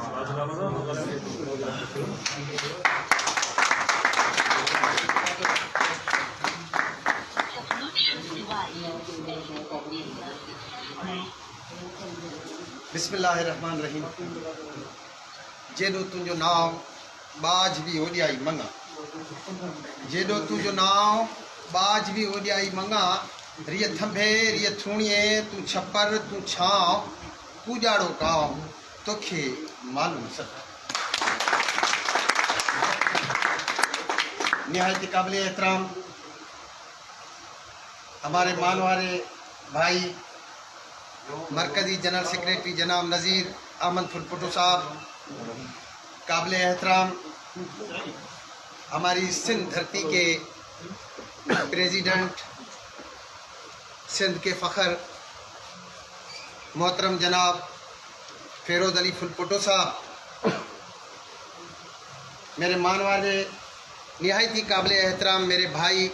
بسم اللہ الرحمن الرحیم. جیڈو تجو ناو باج بھی اوڈیائی منگا، جیڈو تجو ناو باج بھی اوڈیائی منگا، ریہ تھمبے ریہ تھونیے تو چھپر تو چھاؤ تو جاڑو کاؤ تو کھے معلوم سکتا. نہایت قابل احترام ہمارے مانوارے بھائی مرکزی جنرل سیکریٹری جناب نذیر احمد پھلپٹو صاحب، قابل احترام ہماری سندھ دھرتی کے پریزیڈنٹ سندھ کے فخر محترم جناب فیروز علی پھلپٹو صاحب، میرے مانوالے نہایت ہی قابل احترام میرے بھائی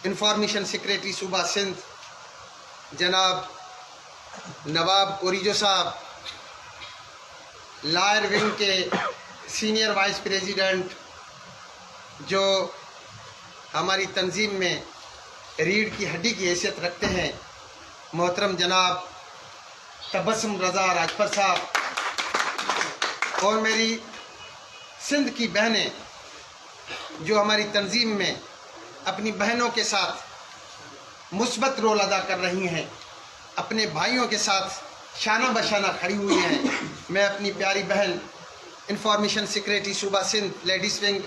انفارمیشن سیکریٹری صوبہ سندھ جناب نواب اوریجو صاحب، لائر ونگ کے سینئر وائس پریزیڈنٹ جو ہماری تنظیم میں ریڑھ کی ہڈی کی حیثیت رکھتے ہیں محترم جناب تبسم رضا راجپت صاحب، اور میری سندھ کی بہنیں جو ہماری تنظیم میں اپنی بہنوں کے ساتھ مثبت رول ادا کر رہی ہیں، اپنے بھائیوں کے ساتھ شانہ بشانہ کھڑی ہوئی ہیں. میں اپنی پیاری بہن انفارمیشن سیکریٹری صوبہ سندھ لیڈیز ونگ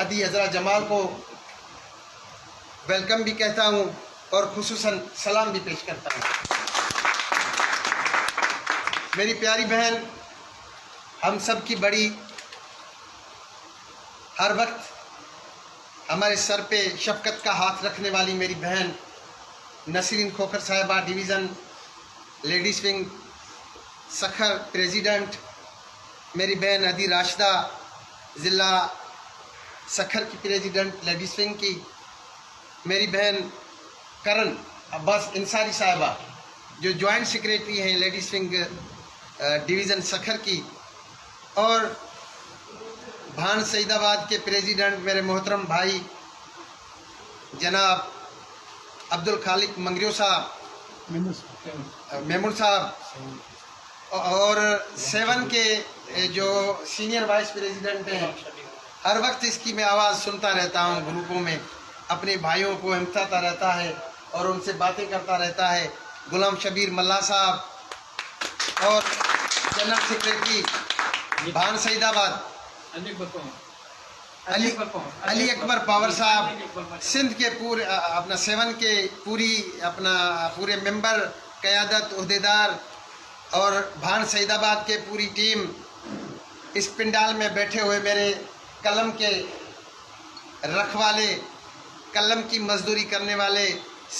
ادی عذرا جمال کو ویلکم بھی کہتا ہوں اور خصوصاً سلام بھی پیش کرتا ہوں. میری پیاری بہن، ہم سب کی بڑی، ہر وقت ہمارے سر پہ شفقت کا ہاتھ رکھنے والی میری بہن نسرین کھوکھر صاحبہ، division ladies wing Sukkur president, میری بہن ادی راشدہ ضلع سکھر کی پریزیڈنٹ لیڈیز ونگ کی، میری بہن کرن عباس انصاری صاحبہ جو جوائنٹ سیکریٹری ہیں لیڈیز ونگ ڈویژن سکھر کی، اور بھان سعید آباد کے پریزیڈنٹ میرے محترم بھائی جناب عبد الخالق منگریو صاحب، میمون صاحب، اور 7 کے جو سینئر وائس پریزیڈنٹ ہیں. ہر وقت اس کی میں آواز سنتا رہتا ہوں، گروپوں میں اپنے بھائیوں کو ہمتاتا رہتا ہے اور ان سے باتیں کرتا رہتا ہے. غلام شبیر ملا صاحب اور جنرل سیکریٹری بھان سعید آباد علی اکبر پاور صاحب، سندھ کے پورے اپنا 7 کے پورے ممبر، قیادت، عہدیدار اور بھان سعید آباد کے پوری ٹیم، اس پنڈال میں بیٹھے ہوئے میرے قلم کے رکھوالے، قلم کی مزدوری کرنے والے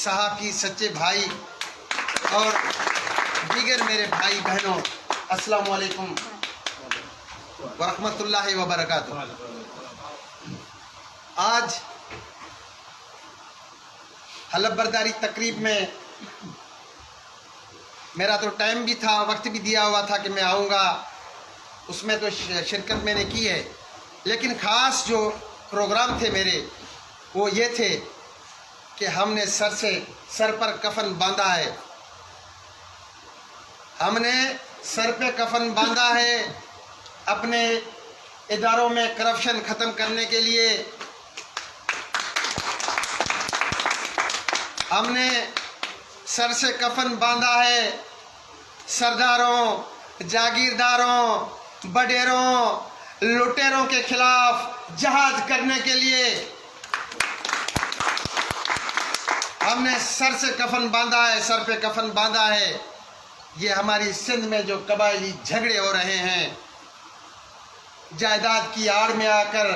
صحافی، سچے بھائی اور دیگر میرے بھائی بہنوں، السلام علیکم ورحمۃ اللہ وبرکاتہ. آج حلف برداری تقریب میں میرا تو ٹائم بھی تھا، وقت بھی دیا ہوا تھا کہ میں آؤں گا، اس میں تو شرکت میں نے کی ہے، لیکن خاص جو پروگرام تھے میرے وہ یہ تھے کہ ہم نے سر پر کفن باندھا ہے، ہم نے سر پہ کفن باندھا ہے اپنے اداروں میں کرپشن ختم کرنے کے لیے. ہم نے سر سے کفن باندھا ہے سرداروں، جاگیرداروں، بڈیروں، لٹیروں کے خلاف جہاد کرنے کے لیے. ہم نے سر سے کفن باندھا ہے، سر پہ کفن باندھا ہے. یہ ہماری سندھ میں جو قبائلی جھگڑے ہو رہے ہیں، جائیداد کی آڑ میں آ کر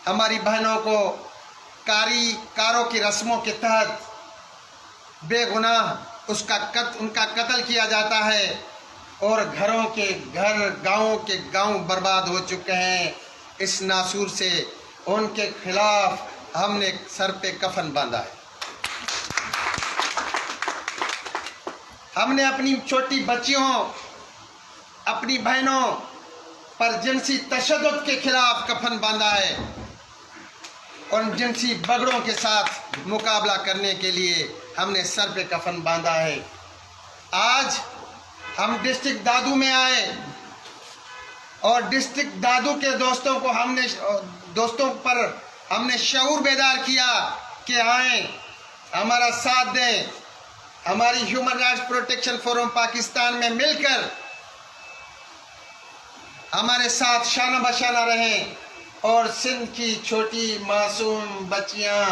ہماری بہنوں کو کاروں کی رسموں کے تحت بے گناہ ان کا قتل کیا جاتا ہے، اور گھروں کے گھر، گاؤں کے گاؤں برباد ہو چکے ہیں. اس ناسور سے ان کے خلاف ہم نے سر پہ کفن باندھا ہے. ہم نے اپنی چھوٹی بچیوں اپنی بہنوں پر جنسی تشدد کے خلاف کفن باندھا ہے، ان جنسی بگڑوں کے ساتھ مقابلہ کرنے کے لیے ہم نے سر پہ کفن باندھا ہے۔ آج ہم ڈسٹرکٹ دادو میں آئے اور ڈسٹرکٹ دادو کے دوستوں پر ہم نے شعور بیدار کیا کہ آئیں، ہمارا ساتھ دیں، ہماری human rights protection forum Pakistan میں مل کر ہمارے ساتھ شانہ بشانہ رہیں، اور سندھ کی چھوٹی معصوم بچیاں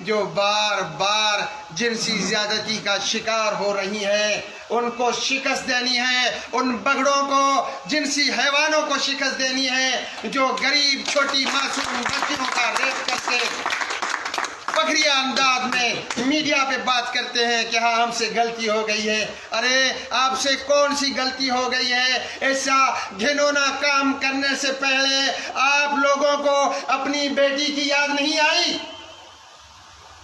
جو بار بار جنسی زیادتی کا شکار ہو رہی ہیں ان کو شکست دینی ہے، ان بگڑوں کو، جنسی حیوانوں کو شکست دینی ہے جو غریب چھوٹی معصوم بچیوں کا ریپ کرتے فخریہ انداز میں میڈیا پہ بات کرتے ہیں کہ ہاں ہم سے غلطی ہو گئی ہے۔ ارے آپ سے کون سی غلطی ہو گئی ہے؟ ایسا گھنونا کام کرنے سے پہلے آپ لوگوں کو اپنی بیٹی کی یاد نہیں آئی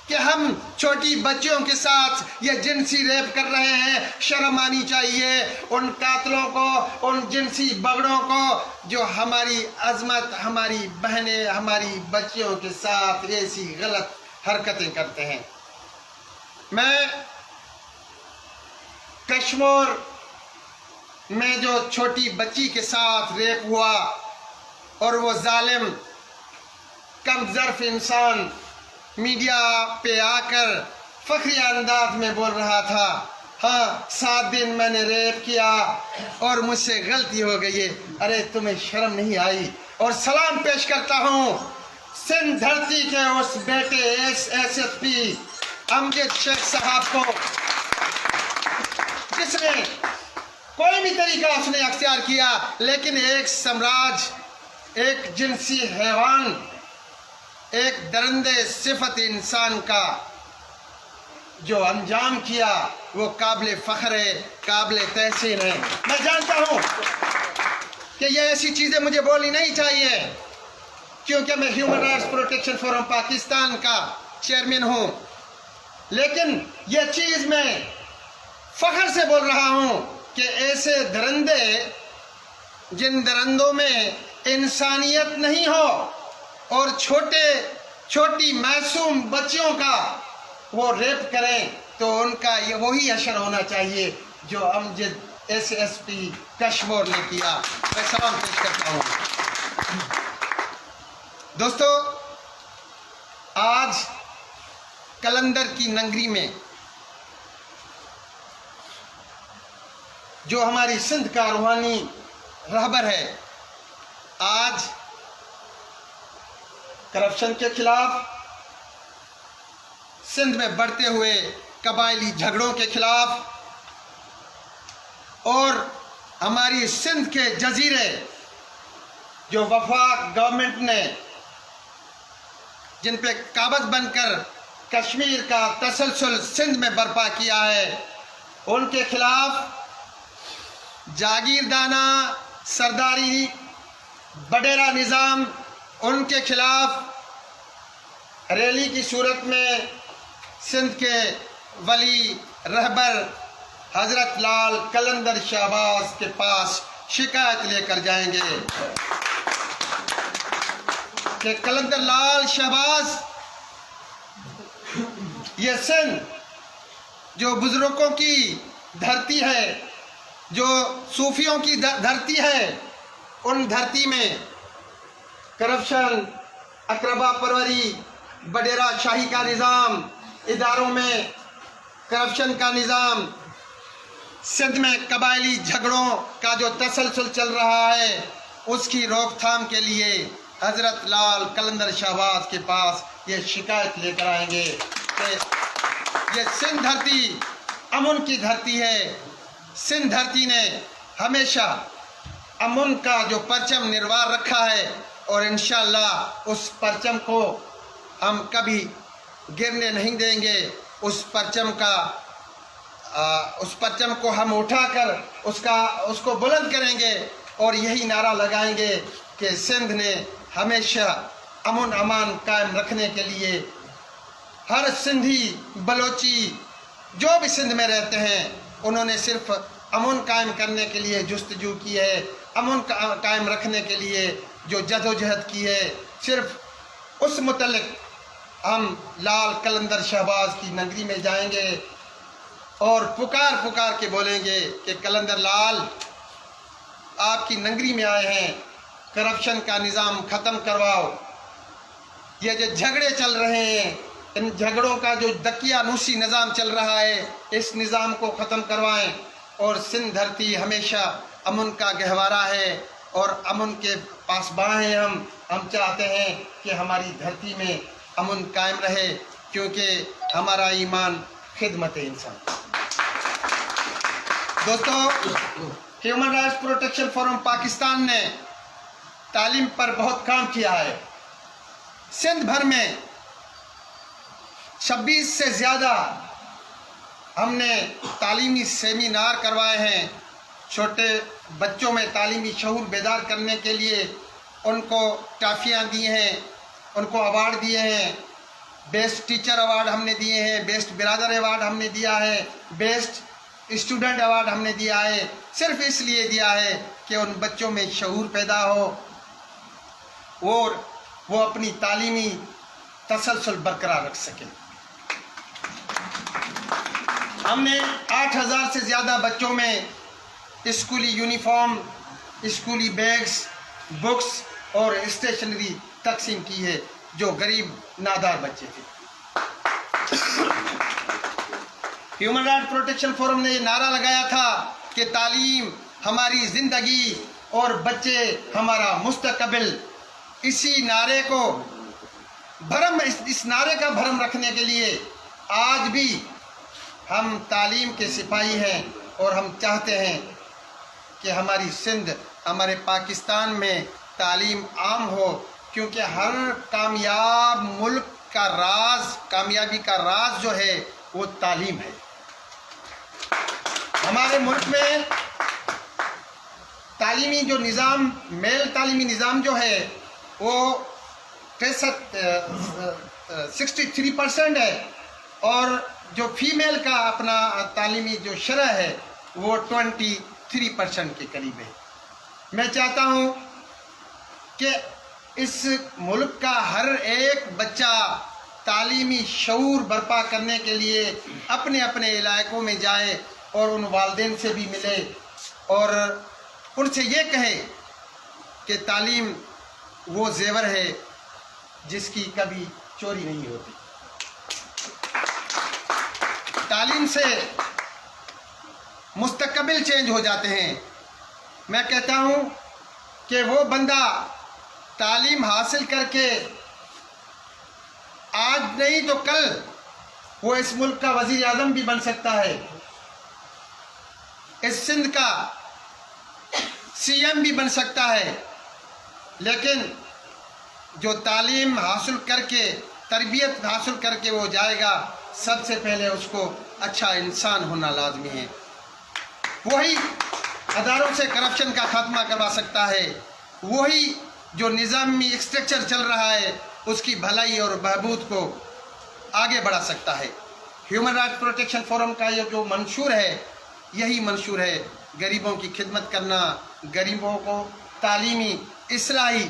کہ ہم چھوٹی بچیوں کے ساتھ یہ جنسی ریپ کر رہے ہیں؟ شرم آنی چاہیے ان قاتلوں کو، ان جنسی بگڑوں کو جو ہماری عظمت، ہماری بہنیں، ہماری بچیوں کے ساتھ ایسی غلط حرکتیں کرتے ہیں۔ میں کشمیر میں جو چھوٹی بچی کے ساتھ ریپ ہوا اور وہ ظالم کم ظرف انسان میڈیا پہ آ کر فخریہ انداز میں بول رہا تھا، ہاں 7 دن میں نے ریپ کیا اور مجھ سے غلطی ہو گئی ہے۔ ارے تمہیں شرم نہیں آئی؟ اور سلام پیش کرتا ہوں سندھ دھرتی کے اس بیٹے ایس ایس پی امجد شیخ صاحب کو جس نے کوئی بھی طریقہ اس نے اختیار کیا لیکن ایک سامراج، ایک جنسی حیوان، ایک درندے صفت انسان کا جو انجام کیا وہ قابل فخر ہے، قابل تحسین ہے۔ میں جانتا ہوں کہ یہ ایسی چیزیں مجھے بولنی نہیں چاہیے کیونکہ میں human rights protection forum Pakistan کا چیئرمین ہوں، لیکن یہ چیز میں فخر سے بول رہا ہوں کہ ایسے درندے جن درندوں میں انسانیت نہیں ہو اور چھوٹی معصوم بچیوں کا وہ ریپ کریں تو ان کا یہ وہی اشر ہونا چاہیے جو امجد ایس ایس پی کشمیر نے کیا۔ میں سلام پیش کرتا ہوں۔ دوستو، آج قلندر کی ننگری میں جو ہماری سندھ کا روحانی رہبر ہے، آج کرپشن کے خلاف، سندھ میں بڑھتے ہوئے قبائلی جھگڑوں کے خلاف اور ہماری سندھ کے جزیرے جو وفاق گورنمنٹ نے جن پہ قابض بن کر کشمیر کا تسلسل سندھ میں برپا کیا ہے ان کے خلاف جاگیردانہ سرداری بڈیرا نظام، ان کے خلاف ریلی کی صورت میں سندھ کے ولی رہبر حضرت لال قلندر شہباز کے پاس شکایت لے کر جائیں گے کہ قلندر لال شہباز، یہ سندھ جو بزرگوں کی دھرتی ہے، جو صوفیوں کی دھرتی ہے، ان دھرتی میں کرپشن، اقربا پروری، بڈیرا شاہی کا نظام، اداروں میں کرپشن کا نظام، سندھ میں قبائلی جھگڑوں کا جو تسلسل چل رہا ہے اس کی روک تھام کے لیے حضرت لال قلندر شہباز کے پاس یہ شکایت لے کر آئیں گے کہ یہ سندھ دھرتی امن کی دھرتی ہے۔ سندھ دھرتی نے ہمیشہ امن کا جو پرچم نروار رکھا ہے اور انشاءاللہ اس پرچم کو ہم کبھی گرنے نہیں دیں گے۔ اس پرچم کو ہم اٹھا کر اس کو بلند کریں گے اور یہی نعرہ لگائیں گے کہ سندھ نے ہمیشہ امن امان قائم رکھنے کے لیے ہر سندھی بلوچی جو بھی سندھ میں رہتے ہیں انہوں نے صرف امن قائم کرنے کے لیے جستجو کی ہے، امن قائم رکھنے کے لیے جو جدوجہد کی ہے، صرف اس متعلق ہم لال قلندر شہباز کی نگری میں جائیں گے اور پکار کے بولیں گے کہ قلندر لال آپ کی نگری میں آئے ہیں، کرپشن کا نظام ختم کرواؤ، یہ جو جھگڑے چل رہے ہیں ان جھگڑوں کا جو دقیانوسی نظام چل رہا ہے اس نظام کو ختم کروائیں، اور سندھ دھرتی ہمیشہ امن کا گہوارہ ہے اور امن کے پاسباں ہیں ہم چاہتے ہیں کہ ہماری دھرتی میں امن قائم رہے، کیونکہ ہمارا ایمان خدمت انسان۔ دوستو، human rights protection forum Pakistan نے تعلیم پر بہت کام کیا ہے۔ سندھ بھر میں 26 سے زیادہ ہم نے تعلیمی سیمینار کروائے ہیں، چھوٹے بچوں میں تعلیمی شعور بیدار کرنے کے لیے ان کو ٹرافیاں دی ہیں، ان کو ایوارڈ دیے ہیں، بیسٹ ٹیچر ایوارڈ ہم نے دیے ہیں، بیسٹ برادر ایوارڈ ہم نے دیا ہے، بیسٹ اسٹوڈنٹ ایوارڈ ہم نے دیا ہے، صرف اس لیے دیا ہے کہ ان بچوں میں شعور پیدا ہو اور وہ اپنی تعلیمی تسلسل برقرار رکھ سکیں۔ ہم نے 8000 سے زیادہ بچوں میں اسکولی یونیفارم، اسکولی بیگز، بکس اور اسٹیشنری تقسیم کی ہے جو غریب نادار بچے تھے۔ ہیومن رائٹ پروٹیکشن فورم نے یہ نعرہ لگایا تھا کہ تعلیم ہماری زندگی اور بچے ہمارا مستقبل۔ اسی نعرے کو اس نعرے کا بھرم رکھنے کے لیے آج بھی ہم تعلیم کے سپاہی ہیں اور ہم چاہتے ہیں کہ ہماری سندھ، ہمارے پاکستان میں تعلیم عام ہو، کیونکہ ہر کامیاب ملک کا کامیابی کا راز جو ہے وہ تعلیم ہے۔ ہمارے ملک میں تعلیمی جو نظام، میل تعلیمی نظام جو ہے وہ 63% ہے، اور جو فیمیل کا اپنا تعلیمی جو شرح ہے وہ 23% کے قریب ہے۔ میں چاہتا ہوں کہ اس ملک کا ہر ایک بچہ تعلیمی شعور برپا کرنے کے لیے اپنے اپنے علاقوں میں جائے اور ان والدین سے بھی ملے اور ان سے یہ کہے کہ تعلیم وہ زیور ہے جس کی کبھی چوری نہیں ہوتی۔ تعلیم سے مستقبل چینج ہو جاتے ہیں۔ میں کہتا ہوں کہ وہ بندہ تعلیم حاصل کر کے آج نہیں تو کل وہ اس ملک کا وزیر اعظم بھی بن سکتا ہے، اس سندھ کا CM بھی بن سکتا ہے، لیکن جو تعلیم حاصل کر کے، تربیت حاصل کر کے وہ جائے گا، سب سے پہلے اس کو اچھا انسان ہونا لازمی ہے۔ وہی اداروں سے کرپشن کا خاتمہ کروا سکتا ہے، وہی جو نظامی اسٹرکچر چل رہا ہے اس کی بھلائی اور بہبود کو آگے بڑھا سکتا ہے۔ ہیومن رائٹ پروٹیکشن فورم کا یہ جو منشور ہے، یہی منشور ہے، غریبوں کی خدمت کرنا، غریبوں کو تعلیمی اصلاحی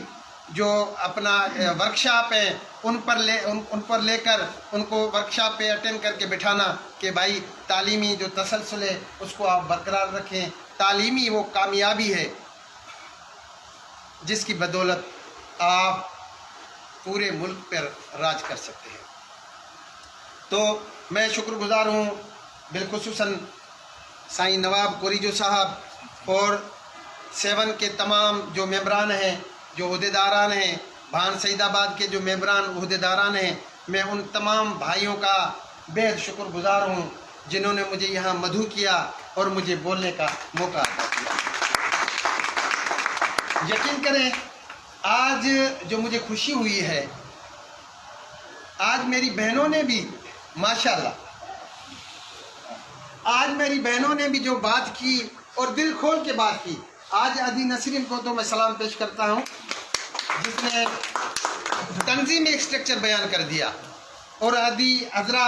جو اپنا ورکشاپ ہیں ان پر لے کر ان کو ورکشاپ پہ اٹینڈ کر کے بٹھانا کہ بھائی تعلیمی جو تسلسل ہے اس کو آپ برقرار رکھیں۔ تعلیمی وہ کامیابی ہے جس کی بدولت آپ پورے ملک پر راج کر سکتے ہیں۔ تو میں شکر گزار ہوں بالخصوصاً سائیں نواب کوریجو صاحب اور 7 کے تمام جو ممبران ہیں، جو عہدیداران ہیں، بھان سعید آباد کے جو ممبران عہدیداران ہیں، میں ان تمام بھائیوں کا بہت شکر گزار ہوں جنہوں نے مجھے یہاں مدعو کیا اور مجھے بولنے کا موقع عطا کیا۔ یقین کریں آج جو مجھے خوشی ہوئی ہے، آج میری بہنوں نے بھی ماشاءاللہ، آج میری بہنوں نے بھی جو بات کی اور دل کھول کے بات کی۔ آج عدی نسرین کو تو میں سلام پیش کرتا ہوں جس نے تنظیمی اسٹرکچر بیان کر دیا، اور عدی عذرا